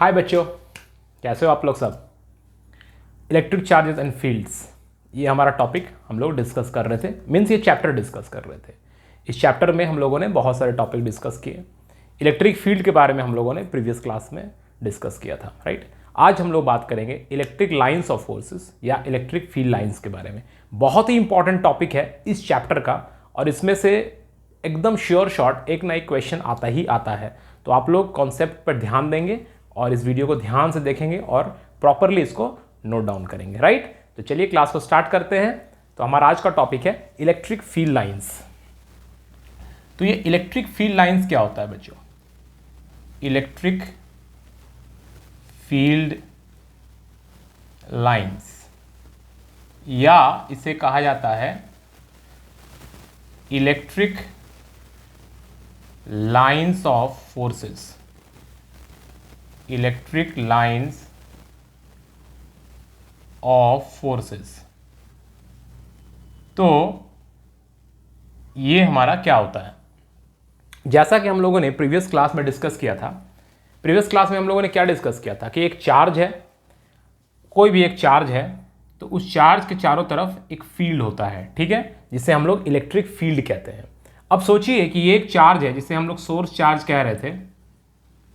हाय बच्चों, कैसे हो आप लोग सब। इलेक्ट्रिक चार्जेस एंड फील्ड्स, ये हमारा टॉपिक हम लोग डिस्कस कर रहे थे। मीन्स ये चैप्टर डिस्कस कर रहे थे। इस चैप्टर में हम लोगों ने बहुत सारे टॉपिक डिस्कस किए। इलेक्ट्रिक फील्ड के बारे में हम लोगों ने प्रीवियस क्लास में डिस्कस किया था, राइट। आज हम लोग बात करेंगे इलेक्ट्रिक लाइंस ऑफ फोर्सेस या इलेक्ट्रिक फील्ड लाइंस के बारे में। बहुत ही इंपॉर्टेंट टॉपिक है इस चैप्टर का, और इसमें से एकदम श्योर शॉट एक ना एक क्वेश्चन आता ही आता है। तो आप लोग कॉन्सेप्ट पर ध्यान देंगे और इस वीडियो को ध्यान से देखेंगे और प्रॉपरली इसको नोट डाउन करेंगे, राइट। तो चलिए क्लास को स्टार्ट करते हैं। तो हमारा आज का टॉपिक है इलेक्ट्रिक फील्ड लाइंस। तो ये इलेक्ट्रिक फील्ड लाइंस क्या होता है बच्चों? इलेक्ट्रिक फील्ड लाइंस, या इसे कहा जाता है electric lines of forces. Electric lines of forces. तो ये हमारा क्या होता है? जैसा कि हम लोगों ने प्रीवियस क्लास में डिस्कस किया था। प्रीवियस क्लास में हम लोगों ने क्या डिस्कस किया था कि एक चार्ज है, कोई भी एक चार्ज है, तो उस चार्ज के चारों तरफ एक फील्ड होता है, ठीक है, जिसे हम लोग इलेक्ट्रिक फील्ड कहते हैं। अब सोचिए कि ये एक चार्ज है जिसे हम लोग सोर्स चार्ज कह रहे थे।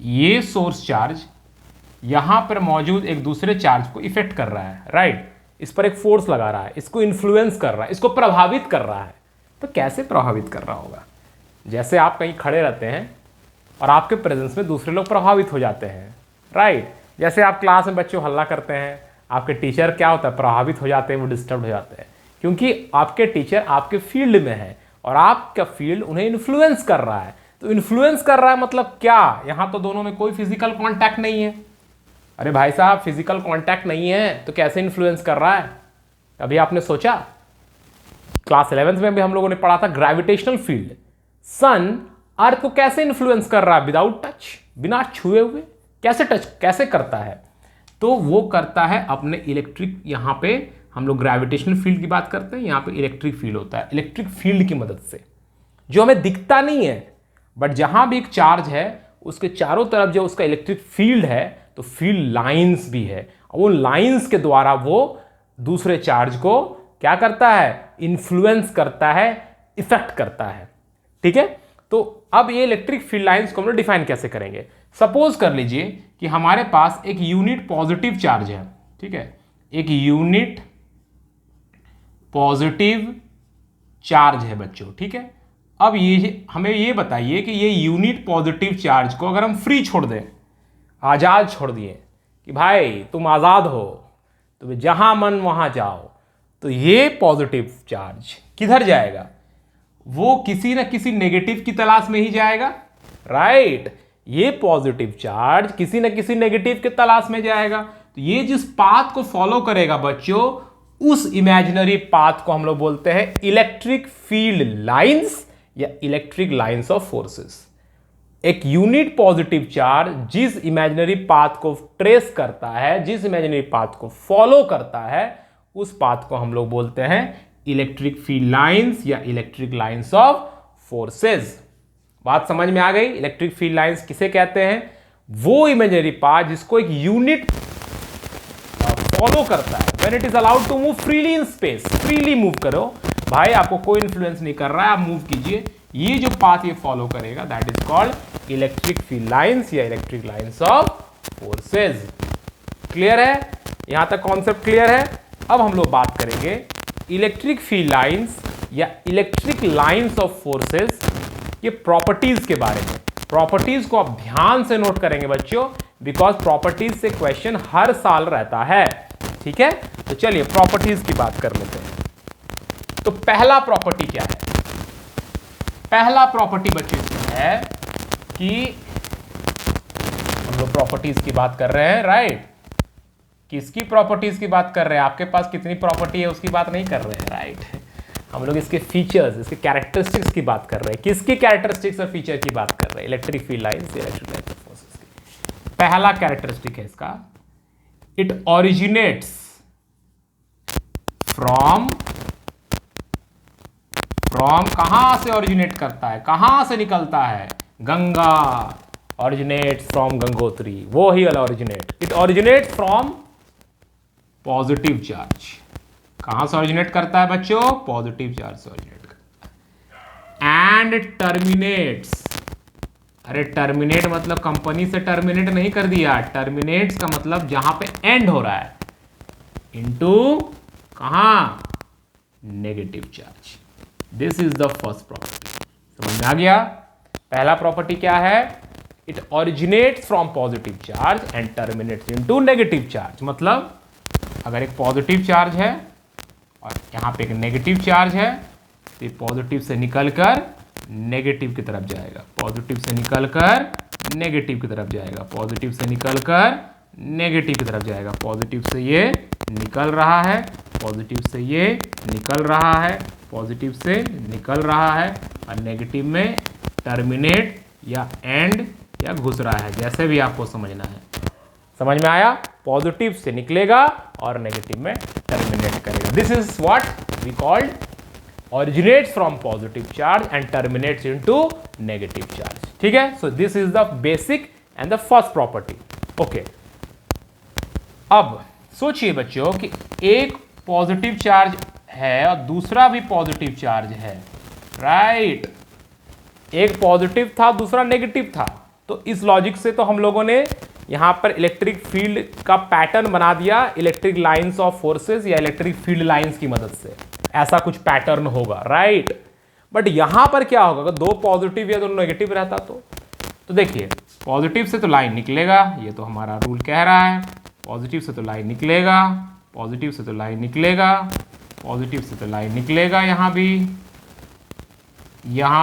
ये सोर्स चार्ज यहां पर मौजूद एक दूसरे चार्ज को इफेक्ट कर रहा है, राइट। इस पर एक फोर्स लगा रहा है, इसको इन्फ्लुएंस कर रहा है, इसको प्रभावित कर रहा है। तो कैसे प्रभावित कर रहा होगा? जैसे आप कहीं खड़े रहते हैं और आपके प्रेजेंस में दूसरे लोग प्रभावित हो जाते हैं, राइट। जैसे आप क्लास में बच्चों हल्ला करते हैं, आपके टीचर क्या होता है, प्रभावित हो जाते हैं, वो डिस्टर्ब हो जाते हैं, क्योंकि आपके टीचर आपके फील्ड में है और आपका फील्ड उन्हें इन्फ्लुएंस कर रहा है। तो इन्फ्लुएंस कर रहा है मतलब क्या? यहां तो दोनों में कोई फिजिकल कॉन्टैक्ट नहीं है। अरे भाई साहब, फिजिकल कॉन्टैक्ट नहीं है तो कैसे इन्फ्लुएंस कर रहा है? कभी आपने सोचा? क्लास 11th में भी हम लोगों ने पढ़ा था ग्रेविटेशनल फील्ड। सन अर्थ को कैसे इन्फ्लुएंस कर रहा है? विदाउट टच, बिना छुए हुए। कैसे टच कैसे करता है? तो वो करता है अपने इलेक्ट्रिक, यहां पे हम लोग ग्रेविटेशनल फील्ड की बात करते हैं, यहां पे इलेक्ट्रिक फील्ड होता है। इलेक्ट्रिक फील्ड की मदद से, जो हमें दिखता नहीं है, बट जहां भी एक चार्ज है उसके चारों तरफ जो उसका इलेक्ट्रिक फील्ड है, तो फील्ड लाइंस भी है। और वो लाइंस के द्वारा वो दूसरे चार्ज को क्या करता है? इन्फ्लुएंस करता है, इफेक्ट करता है, ठीक है। तो अब ये इलेक्ट्रिक फील्ड लाइंस को हम लोग डिफाइन कैसे करेंगे? सपोज कर लीजिए कि हमारे पास एक यूनिट पॉजिटिव चार्ज है, ठीक है, एक यूनिट पॉजिटिव चार्ज है बच्चों, ठीक है। अब ये हमें ये बताइए कि ये यूनिट पॉजिटिव चार्ज को अगर हम फ्री छोड़ दें, आजाद छोड़ दिए कि भाई तुम आजाद हो, तो जहां मन वहां जाओ, तो ये पॉजिटिव चार्ज किधर जाएगा? वो किसी ना किसी नेगेटिव की तलाश में ही जाएगा, राइट। ये पॉजिटिव चार्ज किसी ना किसी नेगेटिव के तलाश में जाएगा। तो ये जिस पाथ को फॉलो करेगा बच्चों, उस इमेजिनरी पाथ को हम लोग बोलते हैं इलेक्ट्रिक फील्ड लाइंस या इलेक्ट्रिक लाइंस ऑफ फोर्सेस। एक यूनिट पॉजिटिव चार्ज जिस इमेजिनरी पाथ को ट्रेस करता है, जिस इमेजिनरी पाथ को फॉलो करता है, उस पाथ को हम लोग बोलते हैं इलेक्ट्रिक फील्ड लाइंस या इलेक्ट्रिक लाइंस ऑफ फोर्सेस। बात समझ में आ गई? इलेक्ट्रिक फील्ड लाइंस किसे कहते हैं? वो इमेजिनरी पाथ जिसको एक यूनिट फॉलो करता है। When it is allowed to move freely in space, freely move करो भाई, आपको कोई इन्फ्लुएंस नहीं कर रहा है, आप मूव कीजिए। ये जो पाथ ये फॉलो करेगा, that is called electric field lines या electric lines of forces. Clear है? यहां तक कॉन्सेप्ट क्लियर है? अब हम लोग बात करेंगे इलेक्ट्रिक फील्ड लाइंस या इलेक्ट्रिक लाइंस ऑफ फोर्सेस के प्रॉपर्टीज के बारे में। प्रॉपर्टीज को आप ध्यान से नोट करेंगे बच्चों, बिकॉज प्रॉपर्टीज से क्वेश्चन हर साल रहता है, ठीक है। तो चलिए प्रॉपर्टीज की बात कर लेते हैं। तो पहला प्रॉपर्टी क्या है? पहला प्रॉपर्टी बच्चों है कि हम लोग प्रॉपर्टीज की बात कर रहे हैं, राइट। किसकी प्रॉपर्टीज की बात कर रहे हैं? आपके पास कितनी प्रॉपर्टी है उसकी बात नहीं कर रहे हैं, राइट। हम लोग इसके फीचर्स, इसके कैरेक्टरिस्टिक्स की बात कर रहे हैं। किसकी कैरेक्टरिस्टिक्स और फीचर की बात कर रहे हैं? Electric field lines, electric lines of forces की। पहला कैरेक्टरिस्टिक है इसका, इट ओरिजिनेट्स फ्रॉम कहां से ओरिजिनेट करता है, कहां से निकलता है? गंगा ऑरिजिनेट्स फ्रॉम गंगोत्री, वो ही वाला originate, it originate from positive charge. कहां से ऑरिजिनेट करता है बच्चों? पॉजिटिव चार्ज से ऑरिजिनेट करता है। एंड टर्मिनेट्स, अरे टर्मिनेट मतलब कंपनी से टर्मिनेट नहीं कर दिया, टर्मिनेट्स का मतलब जहां पे एंड हो रहा है, इनटू कहां? Negative charge. This is the first property. समझ में आ गया? पहला प्रॉपर्टी क्या है? It originates from positive charge and terminates into negative charge. मतलब अगर एक पॉजिटिव चार्ज है और यहां पे एक नेगेटिव चार्ज है, तो ये पॉजिटिव से निकलकर नेगेटिव की तरफ जाएगा, पॉजिटिव से निकलकर नेगेटिव की तरफ जाएगा, पॉजिटिव से निकलकर नेगेटिव की तरफ जाएगा, पॉजिटिव से ये निकल रहा है, पॉजिटिव से ये निकल रहा है, पॉजिटिव से निकल रहा है, और नेगेटिव में टर्मिनेट या एंड या घुस रहा है, जैसे भी आपको समझना है। समझ में आया? पॉजिटिव से निकलेगा और नेगेटिव में टर्मिनेट करेगा। This is what we called originates from positive charge and terminates into negative charge। ठीक है? So this is the basic and the first property। Okay, अब सोचिए बच्चों कि एक पॉजिटिव चार्ज है और दूसरा भी पॉजिटिव चार्ज है, राइट? एक पॉजिटिव था, दूसरा नेगेटिव था, तो इस लॉजिक से तो हम लोगों ने यहां पर इलेक्ट्रिक फील्ड का पैटर्न बना दिया इलेक्ट्रिक लाइंस ऑफ फोर्सेस या इलेक्ट्रिक फील्ड लाइंस की मदद से, ऐसा कुछ पैटर्न होगा, राइट? बट यहां पर क्या होगा अगर दो पॉजिटिव या दो नेगेटिव रहता तो देखिए, पॉजिटिव से तो लाइन निकलेगा, ये तो हमारा रूल कह रहा है, पॉजिटिव से तो लाइन निकलेगा, पॉजिटिव से तो लाइन निकलेगा, पॉजिटिव से तो लाइन निकलेगा, यहां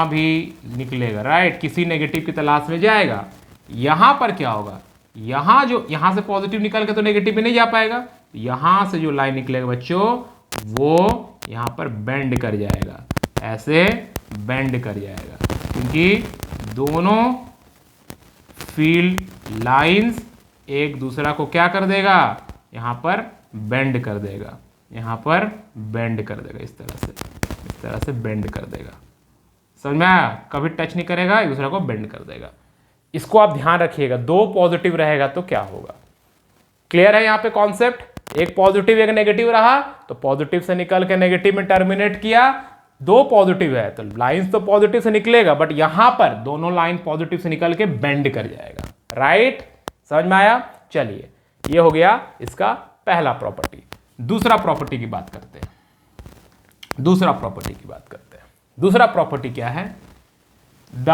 भी निकलेगा, राइट? किसी नेगेटिव की तलाश में जाएगा। यहां पर क्या होगा? यहां से पॉजिटिव निकल के तो नेगेटिव में नहीं जा पाएगा, यहां से जो लाइन निकलेगा बच्चों वो यहां पर बेंड कर जाएगा, ऐसे बेंड कर जाएगा, क्योंकि दोनों फील्ड लाइंस एक दूसरा को क्या कर देगा? यहां पर बेंड कर देगा, यहां पर बेंड कर देगा, इस तरह से बेंड कर देगा। समझ में आया? कभी टच नहीं करेगा, एक दूसरे को बेंड कर देगा। इसको आप ध्यान रखिएगा, दो पॉजिटिव रहेगा तो क्या होगा। क्लियर है यहां पे कॉन्सेप्ट? एक पॉजिटिव एक नेगेटिव रहा तो पॉजिटिव से निकल के नेगेटिव में टर्मिनेट किया, दो पॉजिटिव है तो लाइन तो पॉजिटिव से निकलेगा, बट यहां पर दोनों लाइन पॉजिटिव से निकल के बेंड कर जाएगा, राइट? समझ में आया? चलिए, ये हो गया इसका पहला प्रॉपर्टी। दूसरा प्रॉपर्टी की बात करते हैं। दूसरा प्रॉपर्टी क्या है? The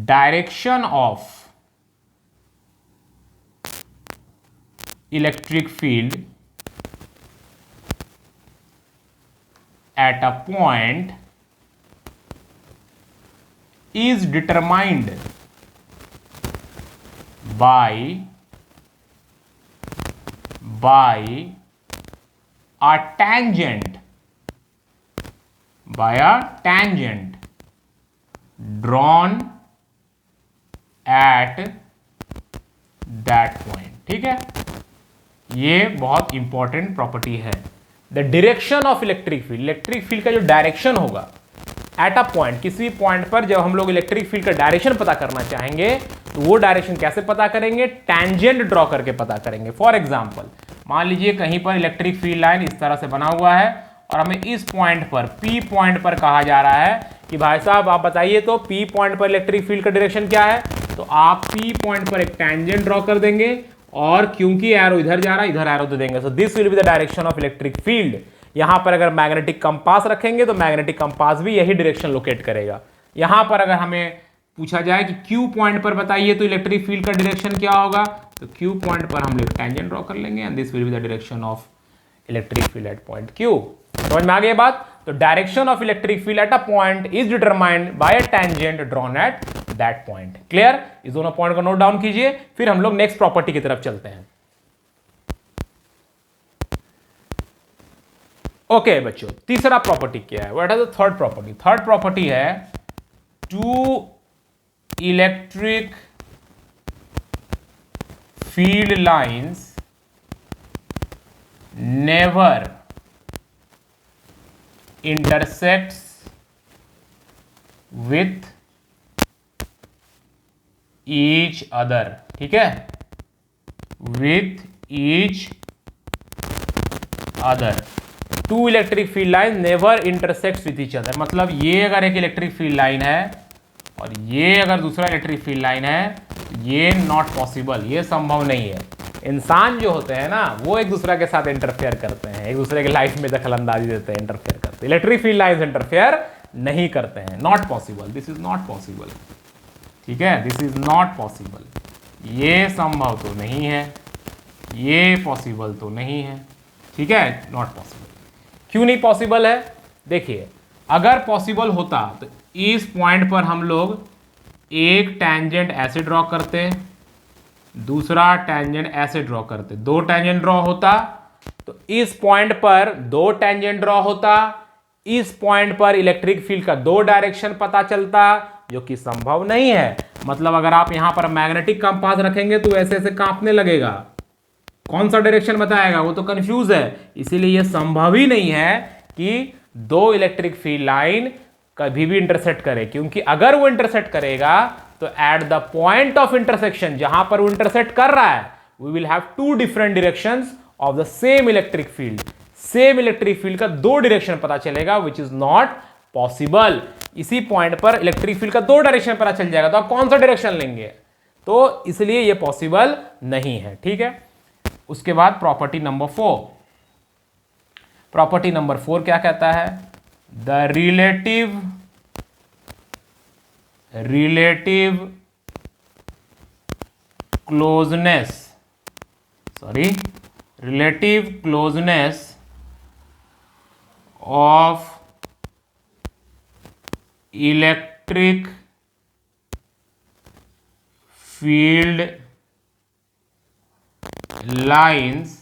direction of electric field at a point is determined by a tangent drawn at that point। ठीक है? ये बहुत इंपॉर्टेंट प्रॉपर्टी है। The direction of electric field का जो डायरेक्शन होगा एट अ पॉइंट, किसी भी पॉइंट पर जब हम लोग इलेक्ट्रिक फील्ड का डायरेक्शन पता करना चाहेंगे तो वो डायरेक्शन कैसे पता करेंगे? टैंजेंट ड्रॉ करके पता करेंगे। फॉर एग्जांपल, मान लीजिए कहीं पर इलेक्ट्रिक फील्ड लाइन इस तरह से बना हुआ है और हमें इस पॉइंट पर P पॉइंट पर कहा जा रहा है कि भाई साहब आप बताइए तो P पॉइंट पर इलेक्ट्रिक फील्ड का डायरेक्शन क्या है? तो आप P पॉइंट पर एक टैंजेंट ड्रॉ कर देंगे और क्योंकि एरो इधर जा रहा है इधर एरो दे देंगे, so this will be the direction of electric field. यहां पर अगर मैग्नेटिक कंपास रखेंगे तो मैग्नेटिक कंपास भी यही डायरेक्शन लोकेट करेगा। यहां पर अगर हमें पूछा जाए कि Q पॉइंट पर बताइए तो इलेक्ट्रिक फील्ड का डायरेक्शन क्या होगा, तो Q पॉइंट पर हम लोग टैंजेंट ड्रॉ कर लेंगे and this will be the direction of electric field at point Q। समझ में आ गई बात? तो direction of electric field at a point is determined by a tangent drawn at that point. Clear? इस दोनों point को नोट डाउन कीजिए, फिर हम लोग नेक्स्ट प्रॉपर्टी की तरफ चलते हैं। ओके बच्चों, तीसरा प्रॉपर्टी क्या है? What is the third property? Third property है two electric field lines never intersects with each other, ठीक है, with each other. Two electric field line never intersects with each other. मतलब ये अगर एक इलेक्ट्रिक फील्ड लाइन है और ये अगर दूसरा इलेक्ट्रिक फील्ड लाइन है, तो ये नॉट पॉसिबल, ये संभव नहीं है। इंसान जो होते हैं ना, वो एक दूसरे के साथ इंटरफेयर करते हैं, एक दूसरे के लाइफ में दखल अंदाजी देते हैं, इंटरफेयर करते हैं। इलेक्ट्रिक फील्ड लाइन्स इंटरफेयर नहीं करते हैं, not possible, this is not possible, ठीक है, दिस इज नॉट पॉसिबल। ये संभव तो नहीं है, ये पॉसिबल तो नहीं है, ठीक है, नॉट पॉसिबल। क्यों नहीं पॉसिबल है? देखिए, अगर पॉसिबल होता तो इस पॉइंट पर हम लोग एक टैंजेंट ऐसे ड्रॉ करते, दूसरा टैंजेंट ऐसे ड्रॉ करते, दो टैंजेंट ड्रॉ होता, तो इस पॉइंट पर दो टैंजेंट ड्रॉ होता, इस पॉइंट पर इलेक्ट्रिक फील्ड का दो डायरेक्शन पता चलता, जो कि संभव नहीं है। मतलब अगर आप यहां पर मैग्नेटिक कंपास रखेंगे तो ऐसे ऐसे कांपने लगेगा, कौन सा डायरेक्शन बताएगा, वो तो कंफ्यूज है। इसीलिए यह संभव ही नहीं है कि दो इलेक्ट्रिक फील्ड लाइन कभी भी इंटरसेक्ट करे, क्योंकि अगर वो इंटरसेक्ट करेगा तो at the point of intersection, जहां पर वो इंटरसेक्ट कर रहा है, we will have two different directions of the same electric field. Same electric field का दो डायरेक्शन पता चलेगा, विच इज नॉट पॉसिबल। इसी पॉइंट पर इलेक्ट्रिक फील्ड का दो डायरेक्शन पता चल जाएगा, तो आप कौन सा डायरेक्शन लेंगे? तो इसलिए यह पॉसिबल नहीं है, ठीक है। उसके बाद प्रॉपर्टी नंबर 4, प्रॉपर्टी नंबर 4 क्या कहता है? The relative closeness of electric field lines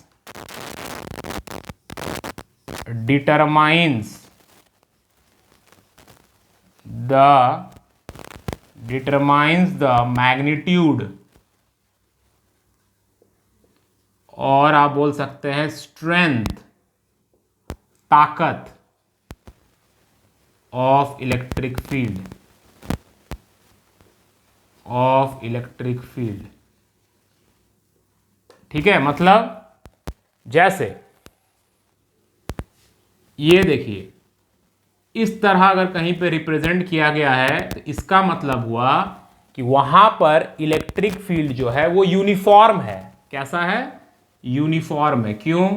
determines the magnitude, और आप बोल सकते हैं स्ट्रेंथ, ताकत ऑफ इलेक्ट्रिक फील्ड, ठीक है। मतलब जैसे ये देखिए, इस तरह अगर कहीं पे रिप्रेजेंट किया गया है, तो इसका मतलब हुआ कि वहां पर इलेक्ट्रिक फील्ड जो है वो यूनिफॉर्म है। कैसा है? यूनिफॉर्म है। क्यों?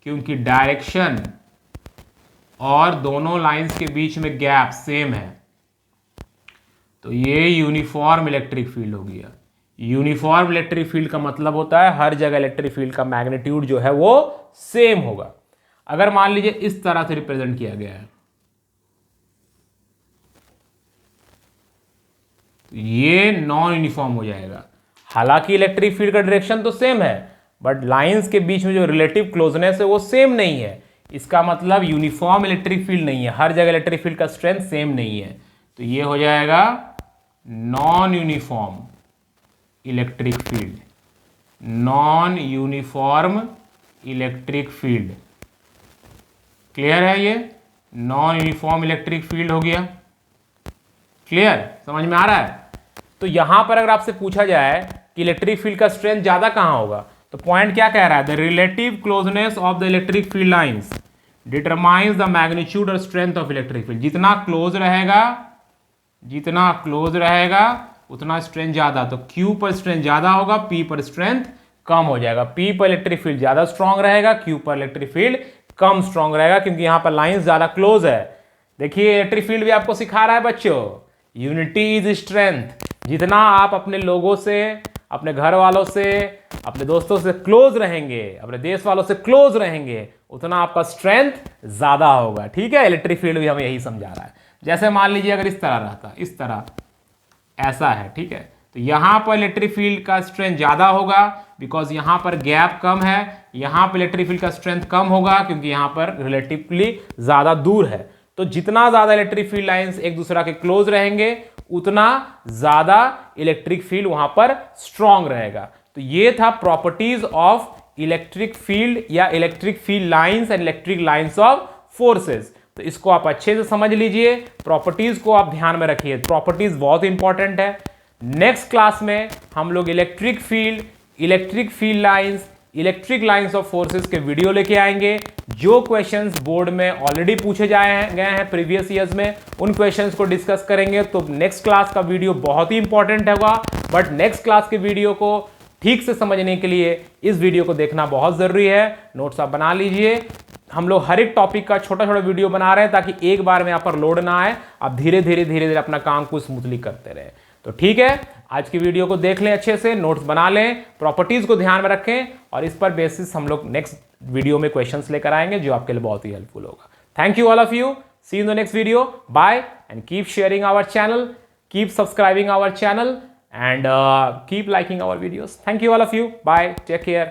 क्योंकि डायरेक्शन और दोनों लाइंस के बीच में गैप सेम है, तो ये यूनिफॉर्म इलेक्ट्रिक फील्ड हो गया। यूनिफॉर्म इलेक्ट्रिक फील्ड का मतलब होता है हर जगह इलेक्ट्रिक फील्ड का मैग्नीट्यूड जो है वो सेम होगा। अगर मान लीजिए इस तरह से रिप्रेजेंट किया गया है, तो ये नॉन यूनिफॉर्म हो जाएगा। हालांकि इलेक्ट्रिक फील्ड का डायरेक्शन तो सेम है, बट लाइंस के बीच में जो रिलेटिव क्लोजनेस है वो सेम नहीं है। इसका मतलब यूनिफॉर्म इलेक्ट्रिक फील्ड नहीं है, हर जगह इलेक्ट्रिक फील्ड का स्ट्रेंथ सेम नहीं है, तो ये हो जाएगा non uniform electric field, non uniform electric field. Clear है? ये नॉन यूनिफॉर्म इलेक्ट्रिक फील्ड हो गया। क्लियर? समझ में आ रहा है? तो यहां पर अगर आपसे पूछा जाए कि इलेक्ट्रिक फील्ड का स्ट्रेंथ ज्यादा कहां होगा, तो पॉइंट क्या कह रहा है? The relative closeness of the electric field lines determines the magnitude और स्ट्रेंथ ऑफ इलेक्ट्रिक फील्ड। जितना क्लोज रहेगा उतना स्ट्रेंथ ज्यादा, तो Q पर स्ट्रेंथ ज्यादा होगा, P पर स्ट्रेंथ कम हो जाएगा। P पर इलेक्ट्रिक फील्ड ज्यादा स्ट्रांग रहेगा, Q पर इलेक्ट्रिक फील्ड कम स्ट्रांग रहेगा, क्योंकि यहां पर लाइंस ज्यादा क्लोज है। देखिए, इलेक्ट्रिक फील्ड भी आपको सिखा रहा है बच्चों, यूनिटी इज स्ट्रेंथ। जितना आप अपने लोगों से, अपने घर वालों से, अपने दोस्तों से क्लोज रहेंगे, अपने देश वालों से क्लोज रहेंगे, उतना आपका स्ट्रेंथ ज्यादा होगा। ठीक है, इलेक्ट्रिक फील्ड भी हमें यही समझा रहा है। जैसे मान लीजिए अगर इस तरह रहता, इस तरह ऐसा है, ठीक है, तो यहां पर इलेक्ट्रिक फील्ड का स्ट्रेंथ ज्यादा होगा बिकॉज यहां पर गैप कम है, यहां पर इलेक्ट्रिक फील्ड का स्ट्रेंथ कम होगा क्योंकि यहां पर रिलेटिवली ज्यादा दूर है। तो जितना ज्यादा इलेक्ट्रिक फील्ड लाइंस एक दूसरे के क्लोज रहेंगे उतना ज्यादा इलेक्ट्रिक फील्ड वहां पर स्ट्रांग रहेगा। तो ये था प्रॉपर्टीज ऑफ इलेक्ट्रिक फील्ड या electric field lines and electric lines of forces. तो इसको आप अच्छे से समझ लीजिए, प्रॉपर्टीज को आप ध्यान में रखिए, प्रॉपर्टीज बहुत इंपॉर्टेंट है। नेक्स्ट क्लास में हम लोग electric field lines, electric lines of forces के वीडियो लेके आएंगे। जो क्वेश्चंस बोर्ड में ऑलरेडी पूछे गए हैं प्रीवियस ईयर्स में, उन क्वेश्चंस को डिस्कस करेंगे। तो नेक्स्ट क्लास का वीडियो बहुत ही इंपॉर्टेंट होगा, बट नेक्स्ट क्लास के वीडियो को ठीक से समझने के लिए इस वीडियो को देखना बहुत जरूरी है। नोट्स आप बना लीजिए। हम लोग हर एक टॉपिक का छोटा छोटा वीडियो बना रहे हैं ताकि एक बार में यहाँ पर लोड ना आए, आप धीरे धीरे अपना काम को स्मूथली करते रहे। तो ठीक है, आज की वीडियो को देख लें, अच्छे से नोट्स बना लें, प्रॉपर्टीज को ध्यान में रखें, और इस पर बेसिस हम लोग नेक्स्ट वीडियो में क्वेश्चंस लेकर आएंगे जो आपके लिए बहुत ही हेल्पफुल होगा। Thank you all of you, see in the next video, bye, and keep sharing our channel, keep subscribing our channel, and keep liking our videos. Thank you all of you. Bye. Take care.